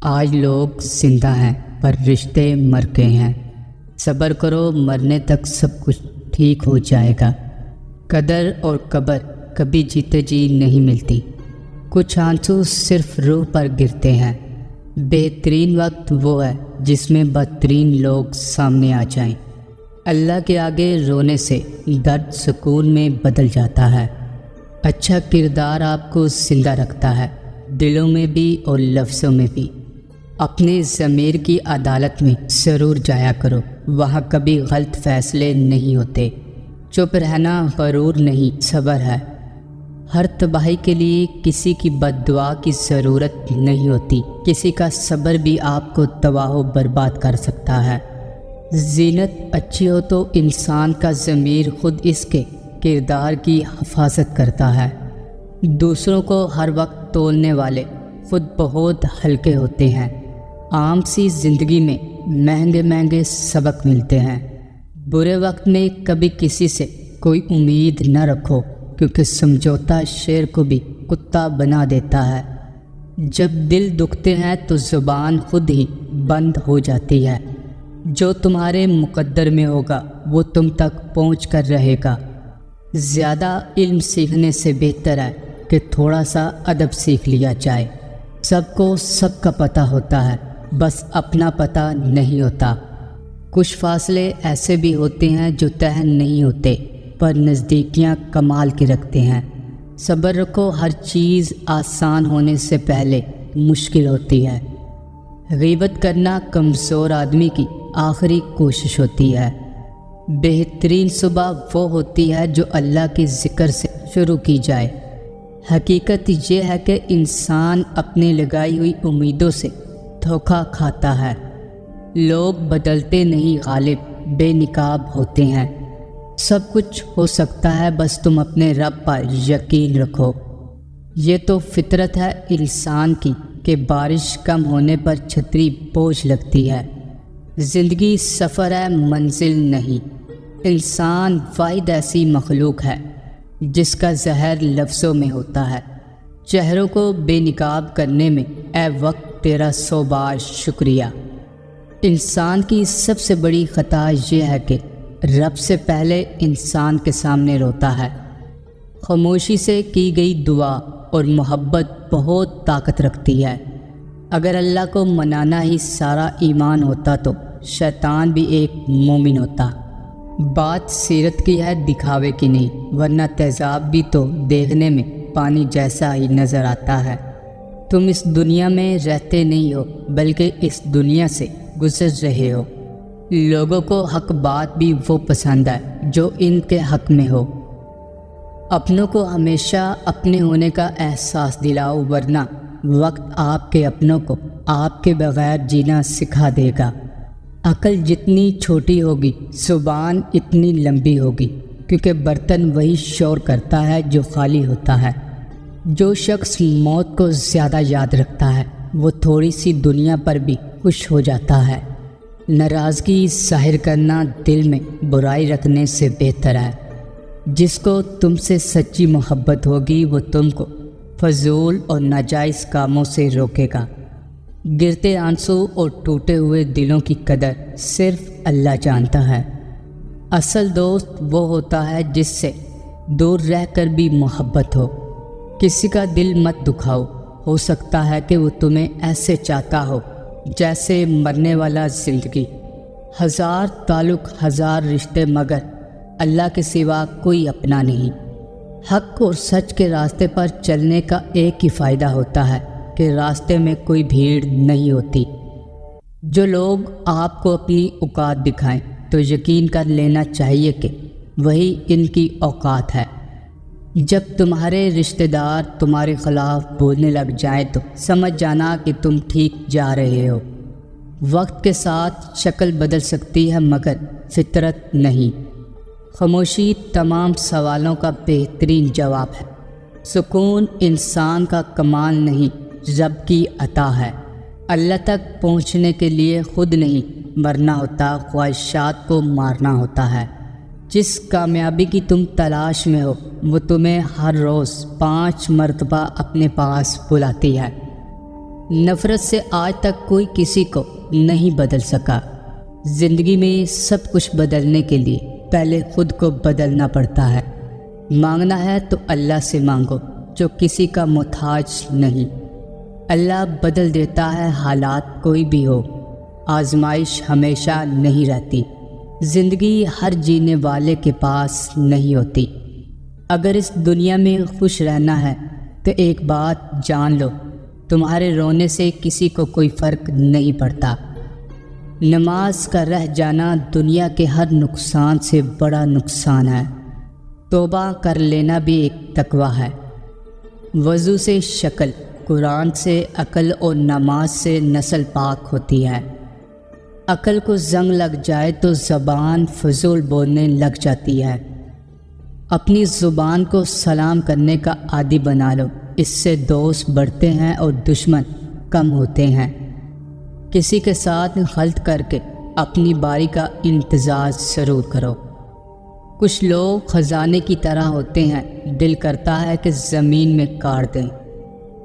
آج لوگ زندہ ہیں پر رشتے مر گئے ہیں۔ صبر کرو، مرنے تک سب کچھ ٹھیک ہو جائے گا۔ قدر اور قبر کبھی جیتے جی نہیں ملتی۔ کچھ آنسو صرف روح پر گرتے ہیں۔ بہترین وقت وہ ہے جس میں بدترین لوگ سامنے آ جائیں۔ اللہ کے آگے رونے سے درد سکون میں بدل جاتا ہے۔ اچھا کردار آپ کو زندہ رکھتا ہے، دلوں میں بھی اور لفظوں میں بھی۔ اپنے ضمیر کی عدالت میں ضرور جایا کرو، وہاں کبھی غلط فیصلے نہیں ہوتے۔ چپ رہنا غرور نہیں، صبر ہے۔ ہر تباہی کے لیے کسی کی بد دعا کی ضرورت نہیں ہوتی، کسی کا صبر بھی آپ کو تباہ و برباد کر سکتا ہے۔ زینت اچھی ہو تو انسان کا ضمیر خود اس کے کردار کی حفاظت کرتا ہے۔ دوسروں کو ہر وقت تولنے والے خود بہت ہلکے ہوتے ہیں۔ عام سی زندگی میں مہنگے مہنگے سبق ملتے ہیں۔ برے وقت میں کبھی کسی سے کوئی امید نہ رکھو، کیونکہ سمجھوتا شیر کو بھی کتا بنا دیتا ہے۔ جب دل دکھتے ہیں تو زبان خود ہی بند ہو جاتی ہے۔ جو تمہارے مقدر میں ہوگا وہ تم تک پہنچ کر رہے گا۔ زیادہ علم سیکھنے سے بہتر ہے کہ تھوڑا سا ادب سیکھ لیا جائے۔ سب کو سب کا پتہ ہوتا ہے، بس اپنا پتہ نہیں ہوتا۔ کچھ فاصلے ایسے بھی ہوتے ہیں جو طے نہیں ہوتے، پر نزدیکیاں کمال کی رکھتے ہیں۔ صبر رکھو، ہر چیز آسان ہونے سے پہلے مشکل ہوتی ہے۔ غیبت کرنا کمزور آدمی کی آخری کوشش ہوتی ہے۔ بہترین صبح وہ ہوتی ہے جو اللہ کے ذکر سے شروع کی جائے۔ حقیقت یہ ہے کہ انسان اپنی لگائی ہوئی امیدوں سے دھوکہ کھاتا ہے۔ لوگ بدلتے نہیں، غالب بے نقاب ہوتے ہیں۔ سب کچھ ہو سکتا ہے، بس تم اپنے رب پر یقین رکھو۔ یہ تو فطرت ہے انسان کی کہ بارش کم ہونے پر چھتری بوجھ لگتی ہے۔ زندگی سفر ہے، منزل نہیں۔ انسان واحد ایسی مخلوق ہے جس کا زہر لفظوں میں ہوتا ہے۔ چہروں کو بے نقاب کرنے میں اے وقت تیرا 100 بار شکریہ۔ انسان کی سب سے بڑی خطا یہ ہے کہ رب سے پہلے انسان کے سامنے روتا ہے۔ خاموشی سے کی گئی دعا اور محبت بہت طاقت رکھتی ہے۔ اگر اللہ کو منانا ہی سارا ایمان ہوتا تو شیطان بھی ایک مومن ہوتا۔ بات سیرت کی ہے، دکھاوے کی نہیں، ورنہ تیزاب بھی تو دیکھنے میں پانی جیسا ہی نظر آتا ہے۔ تم اس دنیا میں رہتے نہیں ہو، بلکہ اس دنیا سے گزر رہے ہو۔ لوگوں کو حق بات بھی وہ پسند ہے جو ان کے حق میں ہو۔ اپنوں کو ہمیشہ اپنے ہونے کا احساس دلاؤ، ورنہ وقت آپ کے اپنوں کو آپ کے بغیر جینا سکھا دے گا۔ عقل جتنی چھوٹی ہوگی زبان اتنی لمبی ہوگی، کیونکہ برتن وہی شور کرتا ہے جو خالی ہوتا ہے۔ جو شخص موت کو زیادہ یاد رکھتا ہے وہ تھوڑی سی دنیا پر بھی خوش ہو جاتا ہے۔ ناراضگی ظاہر کرنا دل میں برائی رکھنے سے بہتر ہے۔ جس کو تم سے سچی محبت ہوگی وہ تم کو فضول اور ناجائز کاموں سے روکے گا۔ گرتے آنسو اور ٹوٹے ہوئے دلوں کی قدر صرف اللہ جانتا ہے۔ اصل دوست وہ ہوتا ہے جس سے دور رہ کر بھی محبت ہو۔ کسی کا دل مت دکھاؤ، ہو سکتا ہے کہ وہ تمہیں ایسے چاہتا ہو جیسے مرنے والا زندگی۔ ہزار تعلق، ہزار رشتے، مگر اللہ کے سوا کوئی اپنا نہیں۔ حق اور سچ کے راستے پر چلنے کا ایک ہی فائدہ ہوتا ہے کہ راستے میں کوئی بھیڑ نہیں ہوتی۔ جو لوگ آپ کو اپنی اوقات دکھائیں تو یقین کر لینا چاہیے کہ وہی ان کی اوقات ہے۔ جب تمہارے رشتہ دار تمہارے خلاف بولنے لگ جائیں تو سمجھ جانا کہ تم ٹھیک جا رہے ہو۔ وقت کے ساتھ شکل بدل سکتی ہے مگر فطرت نہیں۔ خاموشی تمام سوالوں کا بہترین جواب ہے۔ سکون انسان کا کمال نہیں، رب کی عطا ہے۔ اللہ تک پہنچنے کے لیے خود نہیں مرنا ہوتا، خواہشات کو مارنا ہوتا ہے۔ جس کامیابی کی تم تلاش میں ہو وہ تمہیں ہر روز 5 مرتبہ اپنے پاس بلاتی ہے۔ نفرت سے آج تک کوئی کسی کو نہیں بدل سکا۔ زندگی میں سب کچھ بدلنے کے لیے پہلے خود کو بدلنا پڑتا ہے۔ مانگنا ہے تو اللہ سے مانگو جو کسی کا محتاج نہیں۔ اللہ بدل دیتا ہے حالات کوئی بھی ہو، آزمائش ہمیشہ نہیں رہتی۔ زندگی ہر جینے والے کے پاس نہیں ہوتی۔ اگر اس دنیا میں خوش رہنا ہے تو ایک بات جان لو، تمہارے رونے سے کسی کو کوئی فرق نہیں پڑتا۔ نماز کا رہ جانا دنیا کے ہر نقصان سے بڑا نقصان ہے۔ توبہ کر لینا بھی ایک تقویٰ ہے۔ وضو سے شکل، قرآن سے عقل اور نماز سے نسل پاک ہوتی ہے۔ عقل کو زنگ لگ جائے تو زبان فضول بولنے لگ جاتی ہے۔ اپنی زبان کو سلام کرنے کا عادی بنا لو، اس سے دوست بڑھتے ہیں اور دشمن کم ہوتے ہیں۔ کسی کے ساتھ غلط کر کے اپنی باری کا انتظار ضرور کرو۔ کچھ لوگ خزانے کی طرح ہوتے ہیں، دل کرتا ہے کہ زمین میں کاٹ دیں۔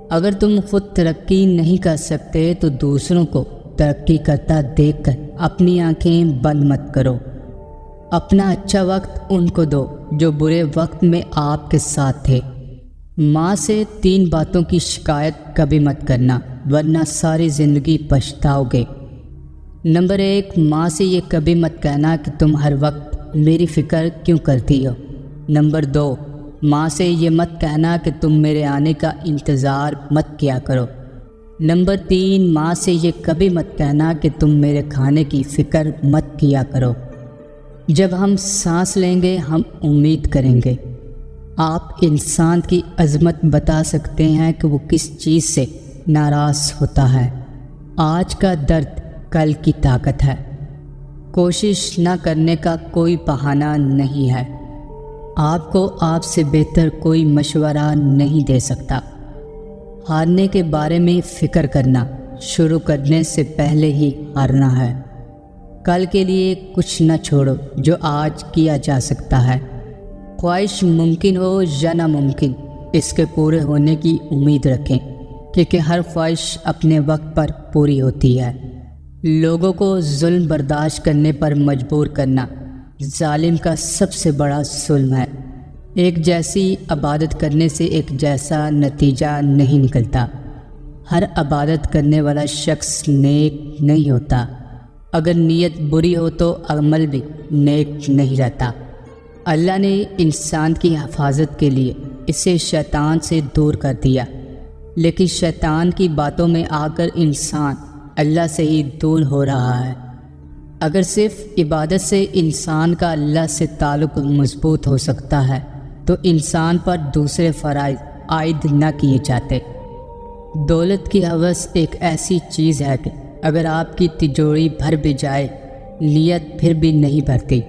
اگر تم خود ترقی نہیں کر سکتے تو دوسروں کو ترقی کرتا دیکھ کر اپنی آنکھیں بند مت کرو۔ اپنا اچھا وقت ان کو دو جو برے وقت میں آپ کے ساتھ تھے۔ ماں سے 3 باتوں کی شکایت کبھی مت کرنا ورنہ ساری زندگی پچھتاؤ گے۔ نمبر 1، ماں سے یہ کبھی مت کہنا کہ تم ہر وقت میری فکر کیوں کرتی ہو۔ نمبر 2، ماں سے یہ مت کہنا کہ تم میرے آنے کا انتظار مت کیا کرو۔ نمبر 3، ماں سے یہ کبھی مت کہنا کہ تم میرے کھانے کی فکر مت کیا کرو۔ جب ہم سانس لیں گے ہم امید کریں گے۔ آپ انسان کی عظمت بتا سکتے ہیں کہ وہ کس چیز سے ناراض ہوتا ہے۔ آج کا درد کل کی طاقت ہے۔ کوشش نہ کرنے کا کوئی بہانہ نہیں ہے۔ آپ کو آپ سے بہتر کوئی مشورہ نہیں دے سکتا۔ ہارنے کے بارے میں فکر کرنا شروع کرنے سے پہلے ہی ہارنا ہے۔ کل کے لیے کچھ نہ چھوڑو جو آج کیا جا سکتا ہے۔ خواہش ممکن ہو یا ناممکن، اس کے پورے ہونے کی امید رکھیں، کیونکہ ہر خواہش اپنے وقت پر پوری ہوتی ہے۔ لوگوں کو ظلم برداشت کرنے پر مجبور کرنا ظالم کا سب سے بڑا ظلم ہے۔ ایک جیسی عبادت کرنے سے ایک جیسا نتیجہ نہیں نکلتا۔ ہر عبادت کرنے والا شخص نیک نہیں ہوتا۔ اگر نیت بری ہو تو عمل بھی نیک نہیں رہتا۔ اللہ نے انسان کی حفاظت کے لیے اسے شیطان سے دور کر دیا، لیکن شیطان کی باتوں میں آ کر انسان اللہ سے ہی دور ہو رہا ہے۔ اگر صرف عبادت سے انسان کا اللہ سے تعلق مضبوط ہو سکتا ہے تو انسان پر دوسرے فرائض عائد نہ کیے جاتے۔ دولت کی ہوس ایک ایسی چیز ہے کہ اگر آپ کی تجوری بھر بھی جائے، نیت پھر بھی نہیں بھرتی۔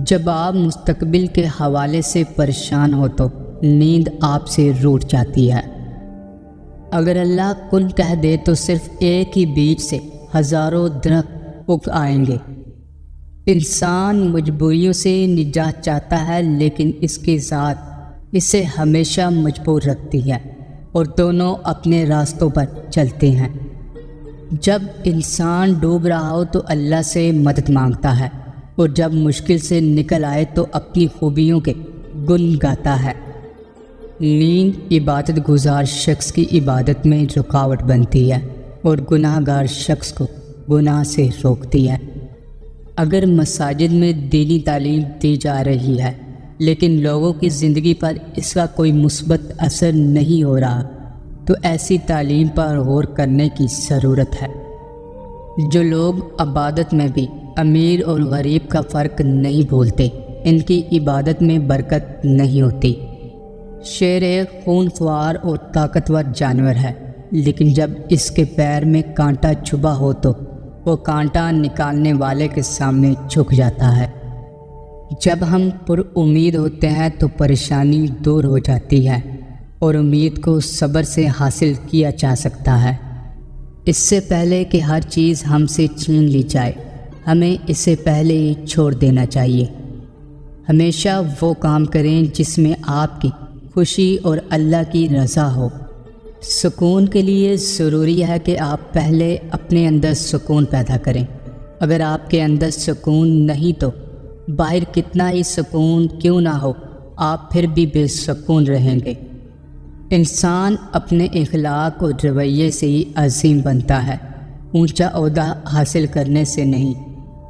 جب آپ مستقبل کے حوالے سے پریشان ہو تو نیند آپ سے روٹ جاتی ہے۔ اگر اللہ کن کہہ دے تو صرف ایک ہی بیج سے ہزاروں درخت اگ آئیں گے۔ انسان مجبوریوں سے نجات چاہتا ہے، لیکن اس کی ذات اسے ہمیشہ مجبور رکھتی ہے اور دونوں اپنے راستوں پر چلتے ہیں۔ جب انسان ڈوب رہا ہو تو اللہ سے مدد مانگتا ہے، اور جب مشکل سے نکل آئے تو اپنی خوبیوں کے گن گاتا ہے۔ نیند عبادت گزار شخص کی عبادت میں رکاوٹ بنتی ہے اور گناہ گار شخص کو گناہ سے روکتی ہے۔ اگر مساجد میں دینی تعلیم دی جا رہی ہے لیکن لوگوں کی زندگی پر اس کا کوئی مثبت اثر نہیں ہو رہا تو ایسی تعلیم پر غور کرنے کی ضرورت ہے۔ جو لوگ عبادت میں بھی امیر اور غریب کا فرق نہیں بھولتے، ان کی عبادت میں برکت نہیں ہوتی۔ شیر ایک خون خوار اور طاقتور جانور ہے، لیکن جب اس کے پیر میں کانٹا چبھا ہو تو وہ کانٹا نکالنے والے کے سامنے جھک جاتا ہے۔ جب ہم پر امید ہوتے ہیں تو پریشانی دور ہو جاتی ہے اور امید کو صبر سے حاصل کیا جا سکتا ہے۔ اس سے پہلے کہ ہر چیز ہم سے چھین لی جائے، ہمیں اسے پہلے ہی چھوڑ دینا چاہیے۔ ہمیشہ وہ کام کریں جس میں آپ کی خوشی اور اللہ کی رضا ہو۔ سکون کے لیے ضروری ہے کہ آپ پہلے اپنے اندر سکون پیدا کریں۔ اگر آپ کے اندر سکون نہیں تو باہر کتنا ہی سکون کیوں نہ ہو، آپ پھر بھی بے سکون رہیں گے۔ انسان اپنے اخلاق اور رویے سے ہی عظیم بنتا ہے، اونچا عہدہ حاصل کرنے سے نہیں،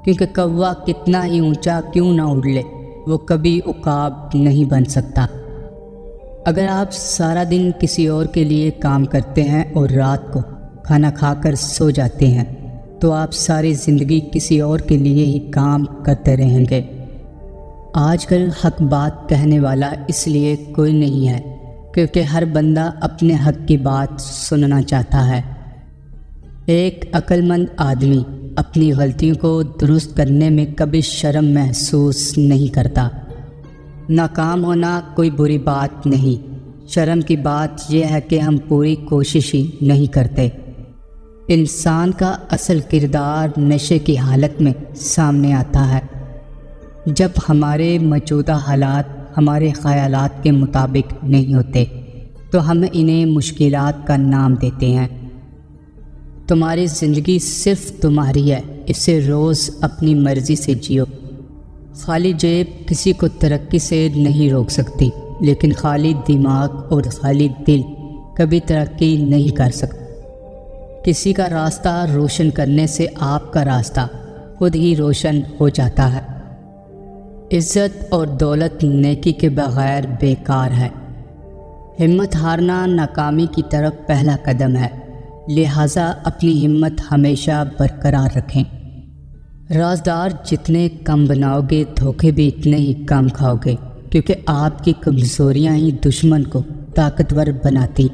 کیونکہ کوا کتنا ہی اونچا کیوں نہ اڑ لے، وہ کبھی عقاب نہیں بن سکتا۔ اگر آپ سارا دن کسی اور کے لیے کام کرتے ہیں اور رات کو کھانا کھا کر سو جاتے ہیں تو آپ ساری زندگی کسی اور کے لیے ہی کام کرتے رہیں گے۔ آج کل حق بات کہنے والا اس لیے کوئی نہیں ہے کیونکہ ہر بندہ اپنے حق کی بات سننا چاہتا ہے۔ ایک عقل مند آدمی اپنی غلطیوں کو درست کرنے میں کبھی شرم محسوس نہیں کرتا۔ ناکام ہونا کوئی بری بات نہیں، شرم کی بات یہ ہے کہ ہم پوری کوشش ہی نہیں کرتے۔ انسان کا اصل کردار نشے کی حالت میں سامنے آتا ہے، جب ہمارے موجودہ حالات ہمارے خیالات کے مطابق نہیں ہوتے تو ہم انہیں مشکلات کا نام دیتے ہیں۔ تمہاری زندگی صرف تمہاری ہے، اسے روز اپنی مرضی سے جیو۔ خالی جیب کسی کو ترقی سے نہیں روک سکتی، لیکن خالی دماغ اور خالی دل کبھی ترقی نہیں کر سکتا۔ کسی کا راستہ روشن کرنے سے آپ کا راستہ خود ہی روشن ہو جاتا ہے۔ عزت اور دولت نیکی کے بغیر بیکار ہے۔ ہمت ہارنا ناکامی کی طرف پہلا قدم ہے، لہٰذا اپنی ہمت ہمیشہ برقرار رکھیں۔ رازدار جتنے کم بناؤ گے دھوکے بھی اتنے ہی کم کھاؤ گے، کیونکہ آپ کی کمزوریاں ہی دشمن کو طاقتور بناتی۔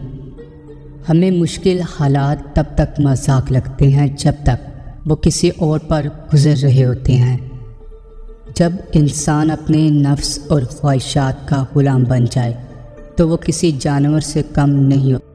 ہمیں مشکل حالات تب تک مذاق لگتے ہیں جب تک وہ کسی اور پر گزر رہے ہوتے ہیں۔ جب انسان اپنے نفس اور خواہشات کا غلام بن جائے تو وہ کسی جانور سے کم نہیں ہوتا۔